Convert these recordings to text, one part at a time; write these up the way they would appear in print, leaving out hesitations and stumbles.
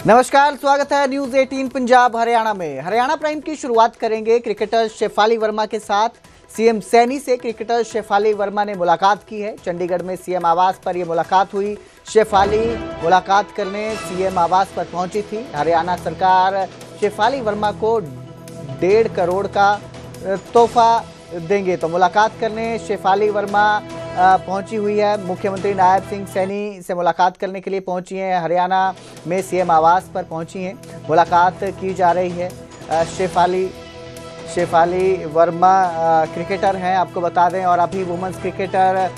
नमस्कार, स्वागत है न्यूज 18 पंजाब हरियाणा में। हरियाणा प्राइम की शुरुआत करेंगे क्रिकेटर शेफाली वर्मा के साथ। सीएम सैनी से क्रिकेटर शेफाली वर्मा ने मुलाकात की है। चंडीगढ़ में सीएम आवास पर यह मुलाकात हुई। शेफाली मुलाकात करने सीएम आवास पर पहुंची थी। हरियाणा सरकार शेफाली वर्मा को 1.5 करोड़ का तोहफा देंगे, तो मुलाकात करने शेफाली वर्मा पहुंची हुई है। मुख्यमंत्री नायब सिंह सैनी से मुलाकात करने के लिए पहुंची हैं। हरियाणा में सीएम आवास पर पहुंची हैं, मुलाकात की जा रही है। शेफाली वर्मा क्रिकेटर हैं, आपको बता दें, और अभी वुमेन्स क्रिकेटर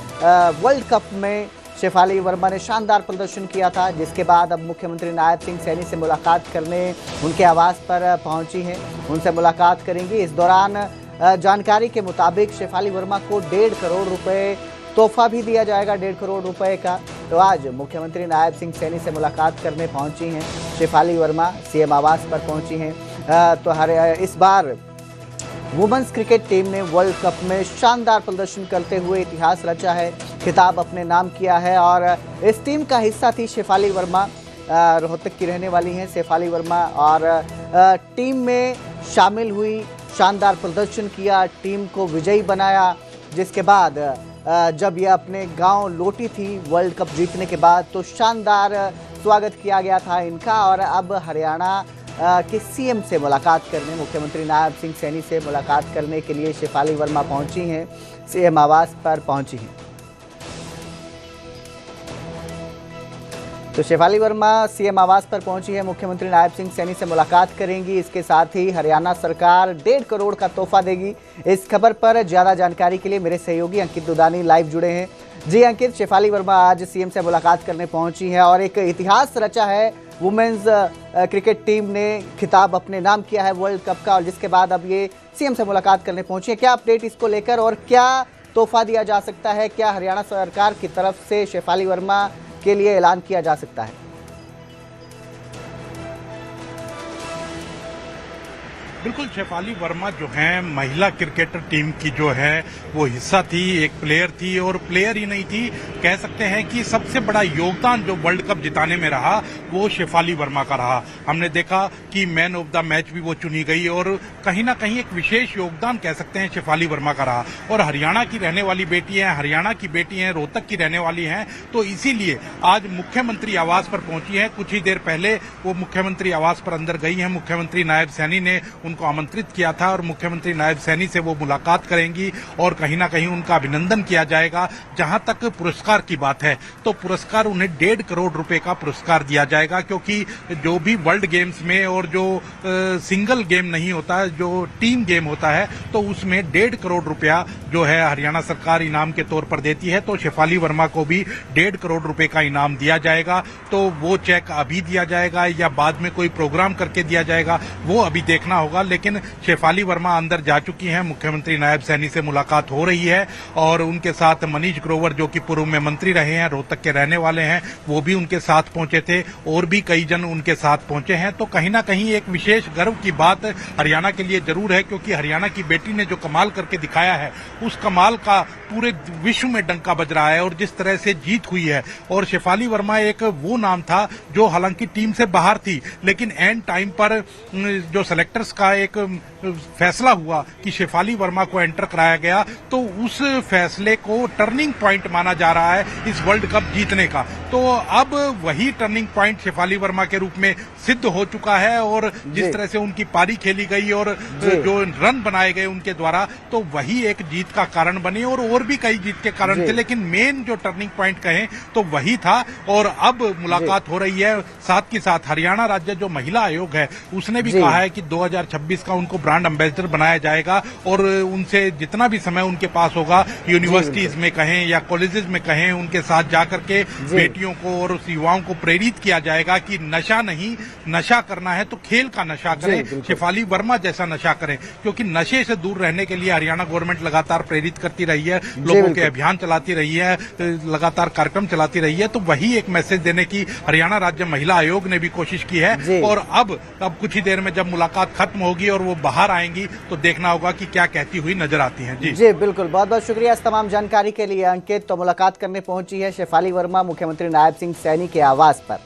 वर्ल्ड कप में शेफाली वर्मा ने शानदार प्रदर्शन किया था, जिसके बाद अब मुख्यमंत्री नायब सिंह सैनी से मुलाकात करने उनके आवास पर पहुंची हैं। उनसे मुलाकात करेंगी। इस दौरान जानकारी के मुताबिक शेफाली वर्मा को 1.5 करोड़ रुपए तोहफा भी दिया जाएगा, 1.5 करोड़ रुपए का। तो आज मुख्यमंत्री नायब सिंह सैनी से मुलाकात करने पहुंची हैं शेफाली वर्मा, सीएम आवास पर पहुंची हैं। तो इस बार वुमेन्स क्रिकेट टीम ने वर्ल्ड कप में शानदार प्रदर्शन करते हुए इतिहास रचा है, खिताब अपने नाम किया है। और इस टीम का हिस्सा थी शेफाली वर्मा, रोहतक की रहने वाली हैं शेफाली वर्मा, और टीम में शामिल हुई, शानदार प्रदर्शन किया, टीम को विजयी बनाया। जिसके बाद जब यह अपने गांव लौटी थी वर्ल्ड कप जीतने के बाद, तो शानदार स्वागत किया गया था इनका। और अब हरियाणा के सीएम से मुलाकात करने, मुख्यमंत्री नायब सिंह सैनी से मुलाकात करने के लिए शेफाली वर्मा पहुंची हैं, सीएम आवास पर पहुंची हैं। तो शेफाली वर्मा सीएम आवास पर पहुंची है, मुख्यमंत्री नायब सिंह सैनी से मुलाकात करेंगी। इसके साथ ही हरियाणा सरकार 1.5 करोड़ का तोहफा देगी। इस खबर पर ज्यादा जानकारी के लिए मेरे सहयोगी अंकित दुदानी लाइव जुड़े हैं। जी अंकित, शेफाली वर्मा आज सीएम से मुलाकात करने पहुंची है और एक इतिहास रचा है। वुमेन्स क्रिकेट टीम ने खिताब अपने नाम किया है वर्ल्ड कप का, और जिसके बाद अब ये सीएम से मुलाकात करने पहुंची है। क्या अपडेट इसको लेकर, और क्या तोहफा दिया जा सकता है? क्या हरियाणा सरकार की तरफ से शेफाली वर्मा के लिए ऐलान किया जा सकता है? बिल्कुल, शेफाली वर्मा जो हैं महिला क्रिकेटर टीम की जो है वो हिस्सा थी, एक प्लेयर थी, और प्लेयर ही नहीं थी, कह सकते हैं कि सबसे बड़ा योगदान जो वर्ल्ड कप जिताने में रहा वो शेफाली वर्मा का रहा। हमने देखा कि मैन ऑफ द मैच भी वो चुनी गई, और कहीं ना कहीं एक विशेष योगदान कह सकते हैं शेफाली वर्मा का रहा। और हरियाणा की रहने वाली बेटी हैं, हरियाणा की बेटी हैं, रोहतक की रहने वाली हैं, तो इसीलिए आज मुख्यमंत्री आवास पर पहुंची हैं। कुछ ही देर पहले वो मुख्यमंत्री आवास पर अंदर गई हैं। मुख्यमंत्री नायब सैनी ने उनको आमंत्रित किया था, और मुख्यमंत्री नायब सैनी से वो मुलाकात करेंगी और कहीं ना कहीं उनका अभिनंदन किया जाएगा। जहां तक पुरस्कार की बात है, तो पुरस्कार उन्हें 1.5 करोड़ रुपए का पुरस्कार दिया जाएगा, क्योंकि जो भी वर्ल्ड गेम्स में और जो सिंगल गेम नहीं होता, जो टीम गेम होता है, तो उसमें 1.5 करोड़ रुपया जो है हरियाणा सरकार इनाम के तौर पर देती है। तो शेफाली वर्मा को भी 1.5 करोड़ रुपए का इनाम दिया जाएगा। तो वो चेक अभी दिया जाएगा या बाद में कोई प्रोग्राम करके दिया जाएगा, वो अभी देखना होगा। लेकिन शेफाली वर्मा अंदर जा चुकी हैं, मुख्यमंत्री नायब सैनी से मुलाकात हो रही है, और उनके साथ मनीष ग्रोवर जो कि पूर्व में मंत्री रहे हैं, रोहतक के रहने वाले हैं, वो भी उनके साथ पहुंचे थे, और भी कई जन उनके साथ पहुंचे हैं। तो कहीं ना कहीं एक विशेष गर्व की बात हरियाणा के लिए जरूर है, क्योंकि हरियाणा की बेटी ने जो कमाल करके दिखाया है, उस कमाल का पूरे विश्व में डंका बज रहा है। और जिस तरह से जीत हुई है, और शेफाली वर्मा एक वो नाम था जो हालांकि टीम से बाहर थी, लेकिन एंड टाइम पर जो सेलेक्टर्स का एक फैसला हुआ कि शेफाली वर्मा को एंटर कराया गया, तो उस फैसले को टर्निंग पॉइंट माना जा रहा है इस वर्ल्ड कप जीतने का। तो अब वही टर्निंग पॉइंट शेफाली वर्मा के रूप में सिद्ध हो चुका है, और जिस तरह से उनकी पारी खेली गई और जो रन बनाए गए उनके द्वारा, तो वही एक जीत का कारण बने, और भी कई जीत के कारण थे, लेकिन मेन जो टर्निंग पॉइंट कहें तो वही था। और अब मुलाकात हो रही है। साथ ही साथ हरियाणा राज्य जो महिला आयोग है, उसने भी कहा है कि 2026 का उनको ब्रांड एम्बेसडर बनाया जाएगा, और उनसे जितना भी समय उनके पास होगा, यूनिवर्सिटीज में कहें या कॉलेजेस में कहें, उनके साथ जाकर के बेटियों को और उस युवाओं को प्रेरित किया जाएगा कि नशा नहीं, नशा करना है तो खेल का नशा करें, शेफाली वर्मा जैसा नशा करें। क्योंकि नशे से दूर रहने के लिए हरियाणा गवर्नमेंट लगातार प्रेरित करती रही है, लोगों के अभियान चलाती रही है, लगातार कार्यक्रम चलाती रही है। तो वही एक मैसेज देने की हरियाणा राज्य महिला आयोग ने भी कोशिश की है। और अब कुछ ही देर में जब मुलाकात खत्म होगी और वो बाहर आएंगी, तो देखना होगा कि क्या कहती हुई नजर आती हैं। जी बिल्कुल, बहुत बहुत शुक्रिया इस तमाम जानकारी के लिए अंकित। तो मुलाकात करने पहुंची है शेफाली वर्मा मुख्यमंत्री नायब सिंह सैनी के आवास पर।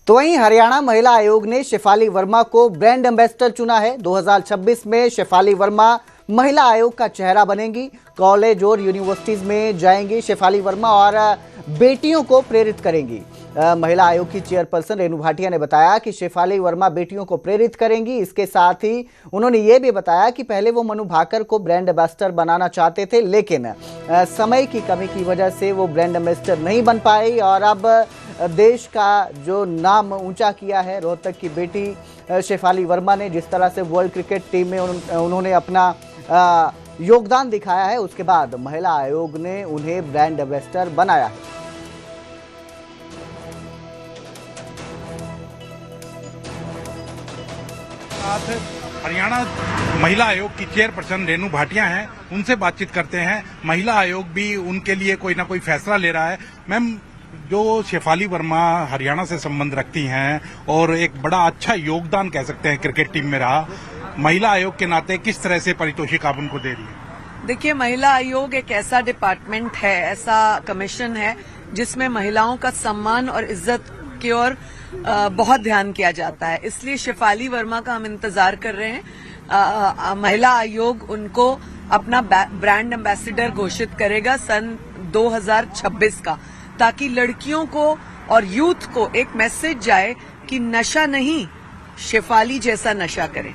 तो वहीं हरियाणा महिला आयोग ने शेफाली वर्मा को ब्रांड एम्बेसडर चुना है। 2026 में शेफाली वर्मा महिला आयोग का चेहरा बनेंगी। कॉलेज और यूनिवर्सिटीज में जाएंगी शेफाली वर्मा और बेटियों को प्रेरित करेंगी। महिला आयोग की चेयरपर्सन रेणु भाटिया ने बताया कि शेफाली वर्मा बेटियों को प्रेरित करेंगी। इसके साथ ही उन्होंने ये भी बताया कि पहले वो मनु भाकर को ब्रांड एम्बेसडर बनाना चाहते थे, लेकिन समय की कमी की वजह से वो ब्रांड एम्बेसडर नहीं बन पाई और अब देश का जो नाम ऊंचा किया है रोहतक की बेटी शेफाली वर्मा ने, जिस तरह से वर्ल्ड क्रिकेट टीम में उन्होंने अपना योगदान दिखाया है, उसके बाद महिला आयोग ने उन्हें ब्रांड एम्बेसडर बनाया है। हरियाणा महिला आयोग की चेयरपर्सन रेणु भाटिया हैं, उनसे बातचीत करते हैं। महिला आयोग भी उनके लिए कोई ना कोई फैसला ले रहा है। मैम, जो शेफाली वर्मा हरियाणा से संबंध रखती हैं और एक बड़ा अच्छा योगदान कह सकते हैं क्रिकेट टीम में रहा, महिला आयोग के नाते किस तरह से पारितोषिक आप उनको दे रही है? देखिए, महिला आयोग एक ऐसा डिपार्टमेंट है, ऐसा कमीशन है जिसमें महिलाओं का सम्मान और इज्जत की ओर बहुत ध्यान किया जाता है। इसलिए शेफाली वर्मा का हम इंतजार कर रहे हैं। महिला आयोग उनको अपना ब्रांड एम्बेसडर घोषित करेगा सन 2026 का, ताकि लड़कियों को और यूथ को एक मैसेज जाए कि नशा नहीं, शेफाली जैसा नशा करें।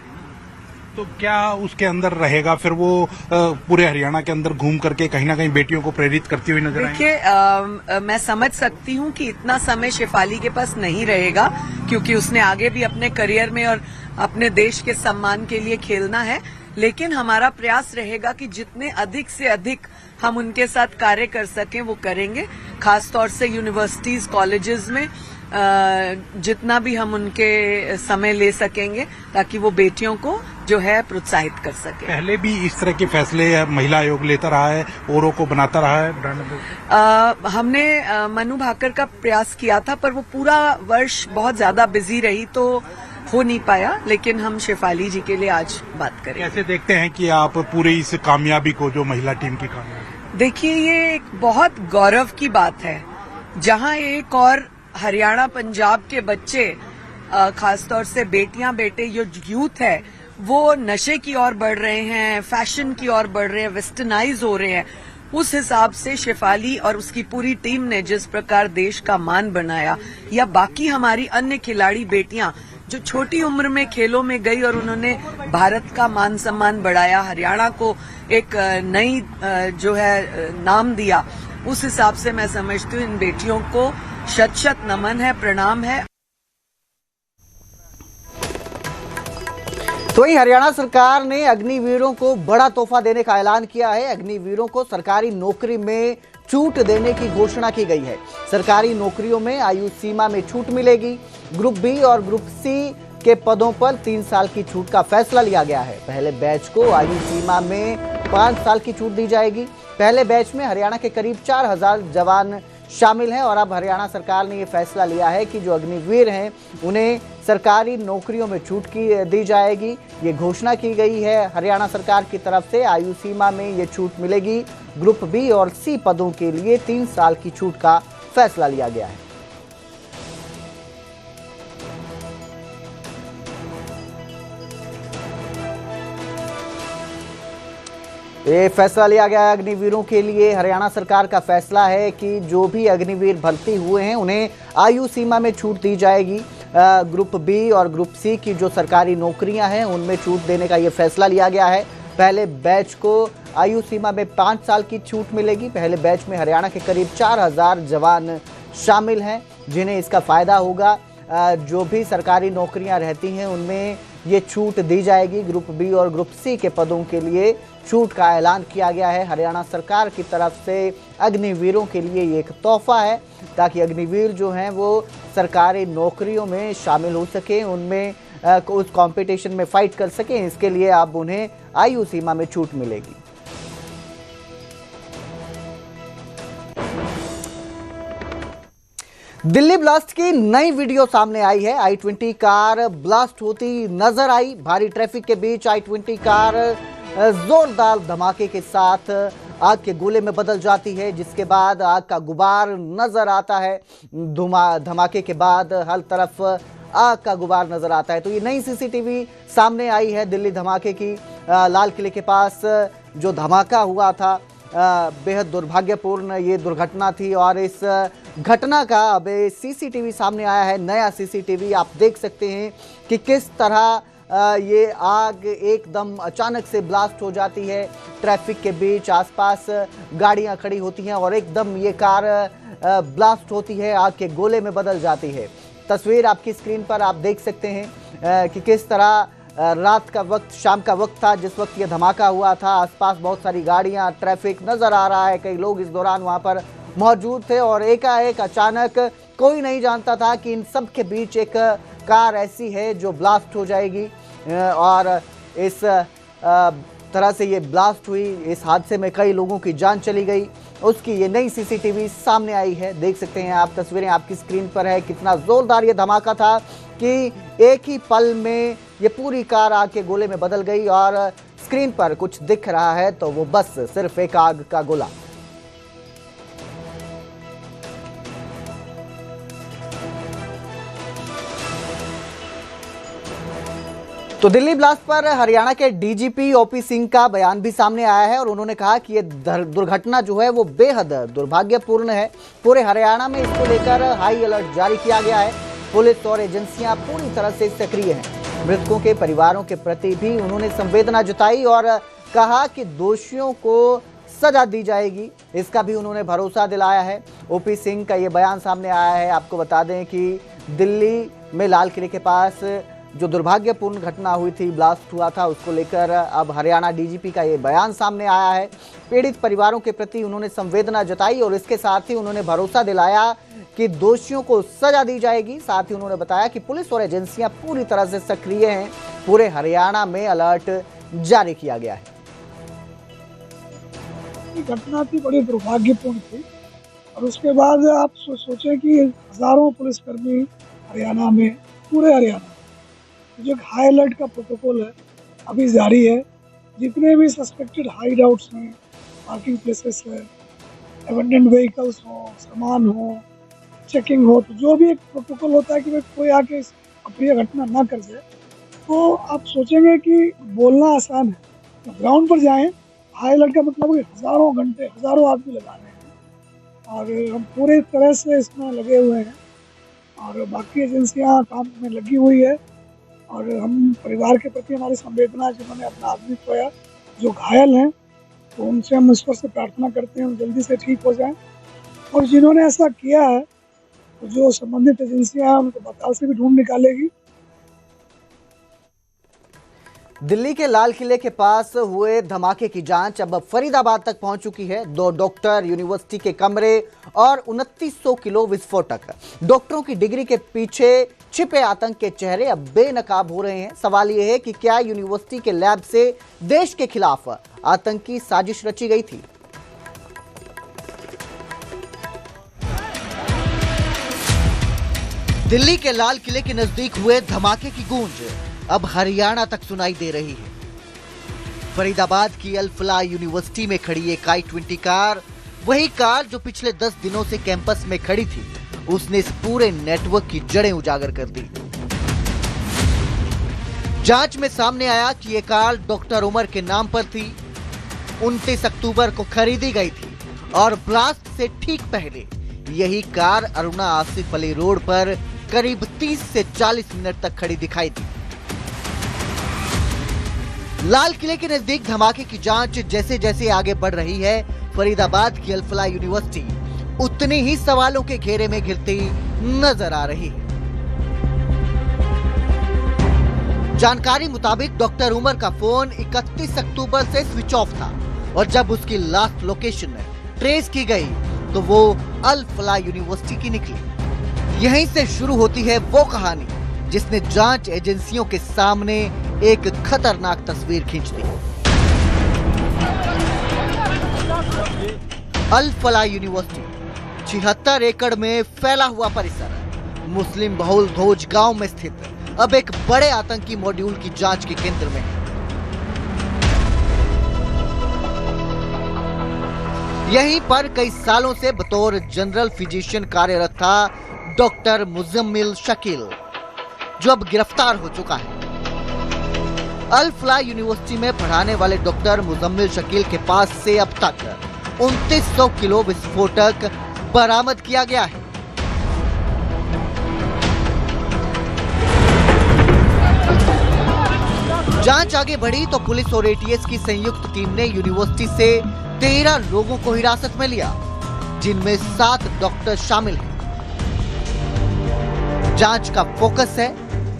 तो क्या उसके अंदर रहेगा फिर वो पूरे हरियाणा के अंदर घूम करके कहीं ना कहीं बेटियों को प्रेरित करती हुई नजर आएंगी? देखिए, मैं समझ सकती हूँ कि इतना समय शेफाली के पास नहीं रहेगा, क्योंकि उसने आगे भी अपने करियर में और अपने देश के सम्मान के लिए खेलना है। लेकिन हमारा प्रयास रहेगा कि जितने अधिक से अधिक हम उनके साथ कार्य कर सकें वो करेंगे। खासतौर से यूनिवर्सिटीज, कॉलेजेस में जितना भी हम उनके समय ले सकेंगे, ताकि वो बेटियों को जो है प्रोत्साहित कर सके। पहले भी इस तरह के फैसले महिला आयोग लेता रहा है, औरों को बनाता रहा है ब्रांड। हमने मनु भाकर का प्रयास किया था, पर वो पूरा वर्ष बहुत ज्यादा बिजी रही तो हो नहीं पाया। लेकिन हम शेफाली जी के लिए आज बात करें। कैसे देखते हैं कि आप पूरी इस कामयाबी को, जो महिला टीम की कामयाबी? देखिए, ये एक बहुत गौरव की बात है, जहां एक और हरियाणा पंजाब के बच्चे, खासतौर से बेटियां बेटे, जो यूथ है, वो नशे की ओर बढ़ रहे हैं, फैशन की ओर बढ़ रहे हैं, वेस्टर्नाइज हो रहे हैं। उस हिसाब से शेफाली और उसकी पूरी टीम ने जिस प्रकार देश का मान बनाया, या बाकी हमारी अन्य खिलाड़ी बेटियां जो छोटी उम्र में खेलों में गई और उन्होंने भारत का मान सम्मान बढ़ाया, हरियाणा को एक नई जो है नाम दिया, उस हिसाब से मैं समझती हूँ इन बेटियों को शत शत नमन है, प्रणाम है। तो वहीं हरियाणा सरकार ने अग्निवीरों को बड़ा तोहफा देने का ऐलान किया है। अग्निवीरों को सरकारी नौकरी में छूट देने की घोषणा की गई है। सरकारी नौकरियों में आयु सीमा में छूट मिलेगी। ग्रुप बी और ग्रुप सी के पदों पर 3 साल की छूट का फैसला लिया गया है। पहले बैच को आयु सीमा में 5 साल की छूट दी जाएगी। पहले बैच में हरियाणा के करीब 4000 जवान शामिल हैं और अब हरियाणा सरकार ने ये फैसला लिया है कि जो अग्निवीर हैं उन्हें सरकारी नौकरियों में छूट दी जाएगी। ये घोषणा की गई है हरियाणा सरकार की तरफ से। आयु सीमा में ये छूट मिलेगी। ग्रुप बी और सी पदों के लिए 3 साल की छूट का फैसला लिया गया है। ये फैसला लिया गया है अग्निवीरों के लिए। हरियाणा सरकार का फैसला है कि जो भी अग्निवीर भर्ती हुए हैं उन्हें आयु सीमा में छूट दी जाएगी। ग्रुप बी और ग्रुप सी की जो सरकारी नौकरियां हैं उनमें छूट देने का ये फैसला लिया गया है। पहले बैच को आयु सीमा में 5 साल की छूट मिलेगी। पहले बैच में हरियाणा के करीब 4000 जवान शामिल हैं जिन्हें इसका फायदा होगा। जो भी सरकारी नौकरियां रहती हैं उनमें ये छूट दी जाएगी। ग्रुप बी और ग्रुप सी के पदों के लिए छूट का ऐलान किया गया है हरियाणा सरकार की तरफ से। अग्निवीरों के लिए ये एक तोहफा है ताकि अग्निवीर जो हैं वो सरकारी नौकरियों में शामिल हो सकें, उनमें उस कंपटीशन में फाइट कर सकें। इसके लिए अब उन्हें आयु सीमा में छूट मिलेगी। दिल्ली ब्लास्ट की नई वीडियो सामने आई है। i20 कार ब्लास्ट होती नजर आई। भारी ट्रैफिक के बीच i20 कार जोरदार धमाके के साथ आग के गोले में बदल जाती है, जिसके बाद आग का गुबार नजर आता है। धमाके के बाद हर तरफ आग का गुबार नजर आता है। तो ये नई सीसीटीवी सामने आई है दिल्ली धमाके की। लाल किले के पास जो धमाका हुआ था, बेहद दुर्भाग्यपूर्ण ये दुर्घटना थी और इस घटना का अब सीसीटीवी सामने आया है, नया सीसीटीवी। आप देख सकते हैं कि किस तरह ये आग एकदम अचानक से ब्लास्ट हो जाती है। ट्रैफिक के बीच आसपास गाड़ियां खड़ी होती हैं और एकदम ये कार ब्लास्ट होती है, आग के गोले में बदल जाती है। तस्वीर आपकी स्क्रीन पर आप देख सकते हैं कि किस तरह रात का वक्त, शाम का वक्त था जिस वक्त ये धमाका हुआ था। आसपास बहुत सारी गाड़ियां, ट्रैफिक नजर आ रहा है, कई लोग इस दौरान वहां पर मौजूद थे और एकाएक अचानक कोई नहीं जानता था कि इन सब के बीच एक कार ऐसी है जो ब्लास्ट हो जाएगी और इस तरह से ये ब्लास्ट हुई। इस हादसे में कई लोगों की जान चली गई, उसकी ये नई सीसीटीवी सामने आई है। देख सकते हैं आप, तस्वीरें आपकी स्क्रीन पर है। कितना जोरदार ये धमाका था कि एक ही पल में ये पूरी कार आग के गोले में बदल गई और स्क्रीन पर कुछ दिख रहा है तो वो बस सिर्फ एक आग का गोला। तो दिल्ली ब्लास्ट पर हरियाणा के डीजीपी ओपी सिंह का बयान भी सामने आया है और उन्होंने कहा कि ये दुर्घटना जो है वो बेहद दुर्भाग्यपूर्ण है। पूरे हरियाणा में इसको लेकर हाई अलर्ट जारी किया गया है। पुलिस और एजेंसियां पूरी तरह से सक्रिय हैं। मृतकों के परिवारों के प्रति भी उन्होंने संवेदना जताई और कहा कि दोषियों को सजा दी जाएगी, इसका भी उन्होंने भरोसा दिलाया है। ओपी सिंह का ये बयान सामने आया है। आपको बता दें कि दिल्ली में लाल किले के पास जो दुर्भाग्यपूर्ण घटना हुई थी, ब्लास्ट हुआ था, उसको लेकर अब हरियाणा डीजीपी का ये बयान सामने आया है। पीड़ित परिवारों के प्रति उन्होंने संवेदना जताई और इसके साथ ही उन्होंने भरोसा दिलाया कि दोषियों को सजा दी जाएगी। साथ ही उन्होंने बताया कि पुलिस और एजेंसियां पूरी तरह से सक्रिय हैं। पूरे हरियाणा में अलर्ट जारी किया गया है। घटना थी, बड़ी दुर्भाग्यपूर्ण थी और उसके बाद आप सोचें कि हजारों पुलिसकर्मी हरियाणा में, पूरे हरियाणा जो हाई अलर्ट का प्रोटोकॉल है अभी जारी है। जितने भी सस्पेक्टेड हाइड आउट्स हैं, पार्किंग प्लेसेस है, एबंडेंड व्हीकल्स हो, सामान हो, चेकिंग हो, तो जो भी एक प्रोटोकॉल होता है कि भाई कोई आके अप्रिय घटना ना कर जाए, तो आप सोचेंगे कि बोलना आसान है, तो ग्राउंड पर जाएं। हाई अलर्ट का मतलब है हजारों घंटे, हजारों आदमी लगा रहे हैं और हम पूरे तरह से इसमें लगे हुए हैं और बाकी एजेंसियां काम में लगी हुई है और हम परिवार के प्रति हमारी संवेदना, जिन्होंने अपना आदमी खोया, जो घायल हैं, तो उनसे हम ईश्वर से प्रार्थना करते हैं जल्दी से ठीक हो जाएं और जिन्होंने ऐसा किया है तो जो संबंधित एजेंसियां हैं उनको बता से भी ढूंढ निकालेगी। दिल्ली के लाल किले के पास हुए धमाके की जांच अब फरीदाबाद तक पहुंच चुकी है। 2 डॉक्टर, यूनिवर्सिटी के कमरे और 2900 किलो विस्फोटक। डॉक्टरों की डिग्री के पीछे छिपे आतंक के चेहरे अब बेनकाब हो रहे हैं। सवाल यह है कि क्या यूनिवर्सिटी के लैब से देश के खिलाफ आतंकी साजिश रची गई थी? दिल्ली के लाल किले के नजदीक हुए धमाके की गूंज अब हरियाणा तक सुनाई दे रही है। फरीदाबाद की अल फलाह यूनिवर्सिटी में खड़ी एक i20 कार, वही कार जो पिछले 10 दिनों से कैंपस में खड़ी थी, उसने इस पूरे नेटवर्क की जड़ें उजागर कर दी। जांच में सामने आया कि ये कार डॉक्टर उमर के नाम पर थी, 29 अक्टूबर को खरीदी गई थी और ब्लास्ट से ठीक पहले यही कार अरुणा आसिफ अली रोड पर करीब 30 से 40 मिनट तक खड़ी दिखाई दी। लाल किले के नजदीक धमाके की जांच जैसे जैसे आगे बढ़ रही है, फरीदाबाद की अल फलाह यूनिवर्सिटी उतने ही सवालों के घेरे में घिरती नजर आ रही है। जानकारी मुताबिक डॉक्टर उमर का फोन 31 अक्टूबर से स्विच ऑफ था और जब उसकी लास्ट लोकेशन ट्रेस की गई तो वो अल फलाह यूनिवर्सिटी की निकली। यहीं से शुरू होती है वो कहानी जिसने जांच एजेंसियों के सामने एक खतरनाक तस्वीर खींच दी। अल फलाह यूनिवर्सिटी 76 एकड़ में फैला हुआ परिसर, मुस्लिम बहुल धोज गांव में स्थित, अब एक बड़े आतंकी मॉड्यूल की जांच के केंद्र में है। यहीं पर कई सालों से बतौर जनरल फिजिशियन कार्यरत था डॉक्टर मुजम्मिल शकील, जो अब गिरफ्तार हो चुका है। अल फलाह यूनिवर्सिटी में पढ़ाने वाले डॉक्टर मुजम्मिल शकील के पास से अब तक 2900 किलो विस्फोटक बरामद किया गया है। जांच आगे बढ़ी तो पुलिस और एटीएस की संयुक्त टीम ने यूनिवर्सिटी से 13 लोगों को हिरासत में लिया, जिनमें 7 डॉक्टर शामिल हैं। जांच का फोकस है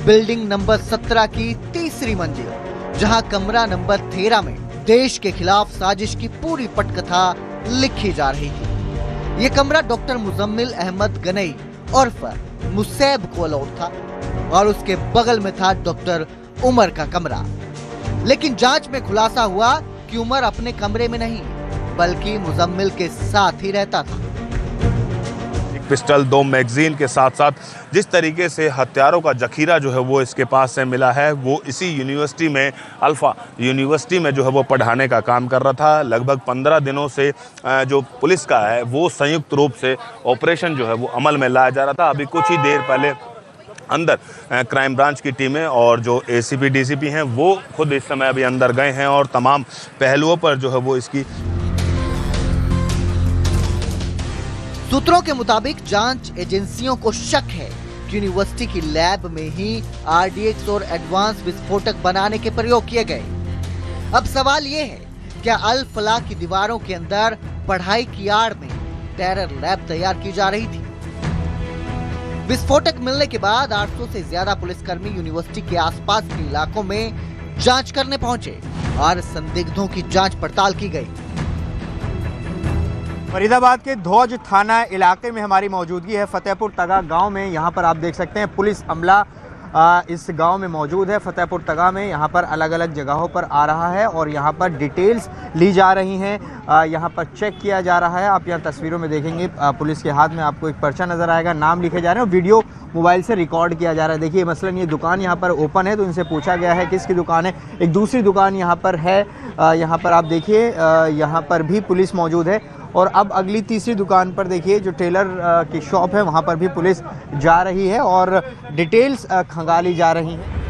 बिल्डिंग नंबर 17 की तीसरी मंजिल, जहां कमरा नंबर 13 में देश के खिलाफ साजिश की पूरी पटकथा लिखी जा रही थी। ये कमरा डॉक्टर मुजम्मिल अहमद गनई उर्फ मुसैब को अलॉट था और उसके बगल में था डॉक्टर उमर का कमरा। लेकिन जांच में खुलासा हुआ कि उमर अपने कमरे में नहीं बल्कि मुजम्मिल के साथ ही रहता था। एक पिस्टल, 2 मैगजीन के साथ साथ जिस तरीके से हथियारों का जखीरा जो है वो इसके पास से मिला है, वो इसी यूनिवर्सिटी में अल्फा यूनिवर्सिटी में जो है वो पढ़ाने का काम कर रहा था। लगभग 15 दिनों से जो पुलिस का है वो संयुक्त रूप से ऑपरेशन जो है वो अमल में लाया जा रहा था। अभी कुछ ही देर पहले अंदर क्राइम ब्रांच की टीमें और जो एसीपी डीसीपी हैं वो खुद इस समय अभी अंदर गए हैं और तमाम पहलुओं पर जो है वो इसकी सूत्रों के मुताबिक जांच एजेंसियों को शक है कि यूनिवर्सिटी की लैब में ही आरडीएक्स और एडवांस विस्फोटक बनाने के प्रयोग किए गए। अब सवाल ये है, क्या अल फलाह की दीवारों के अंदर पढ़ाई की आड़ में टेरर लैब तैयार की जा रही थी? विस्फोटक मिलने के बाद 800 से ज्यादा पुलिसकर्मी यूनिवर्सिटी के आसपास के इलाकों में जांच करने पहुंचे और संदिग्धों की जांच पड़ताल की गई। फरीदाबाद के धौज थाना इलाके में हमारी मौजूदगी है। फतेहपुर तगा गांव में यहाँ पर आप देख सकते हैं पुलिस अमला इस गांव में मौजूद है। फतेहपुर तगा में यहाँ पर अलग अलग जगहों पर आ रहा है और यहाँ पर डिटेल्स ली जा रही हैं, यहाँ पर चेक किया जा रहा है। आप यहाँ तस्वीरों में देखेंगे पुलिस के हाथ में आपको एक पर्चा नज़र आएगा, नाम लिखे जा रहे हैं और वीडियो मोबाइल से रिकॉर्ड किया जा रहा है। देखिए मसलन ये दुकान यहाँ पर ओपन है तो इनसे पूछा गया है किसकी दुकान है। एक दूसरी दुकान यहाँ पर है, यहाँ पर आप देखिए यहाँ पर भी पुलिस मौजूद है और अब अगली तीसरी दुकान पर देखिए जो टेलर की शॉप है वहाँ पर भी पुलिस जा रही है और डिटेल्स खंगाली जा रही है।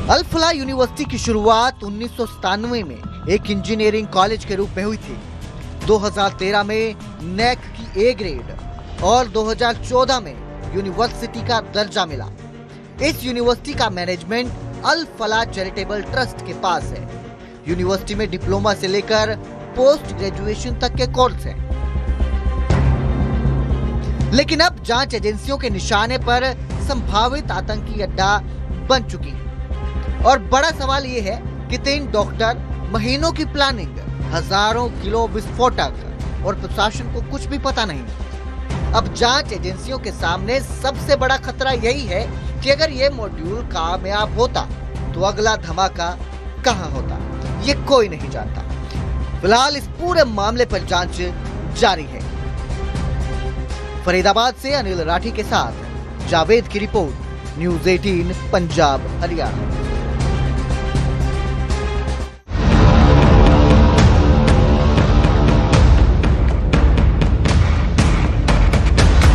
अल फलाह यूनिवर्सिटी की शुरुआत 1997 में एक इंजीनियरिंग कॉलेज के रूप में हुई थी। 2013 में नेक की ए ग्रेड और 2014 में यूनिवर्सिटी का दर्जा मिला। इस यूनिवर्सिटी का मैनेजमेंट अल फलाह चैरिटेबल ट्रस्ट के पास है। यूनिवर्सिटी में डिप्लोमा से लेकर पोस्ट ग्रेजुएशन तक के कोर्स हैं। लेकिन अब जांच एजेंसियों के निशाने पर संभावित आतंकी अड्डा बन चुकी है और बड़ा सवाल ये है कि 3 डॉक्टर, महीनों की प्लानिंग, हजारों किलो विस्फोटक और प्रशासन को कुछ भी पता नहीं। अब जांच एजेंसियों के सामने सबसे बड़ा खतरा यही है कि अगर ये मॉड्यूल कामयाब होता तो अगला धमाका कहां होता, ये कोई नहीं जानता। फिलहाल इस पूरे मामले पर जांच जारी है। फरीदाबाद से अनिल राठी के साथ जावेद की रिपोर्ट, न्यूज़ 18 पंजाब हरियाणा।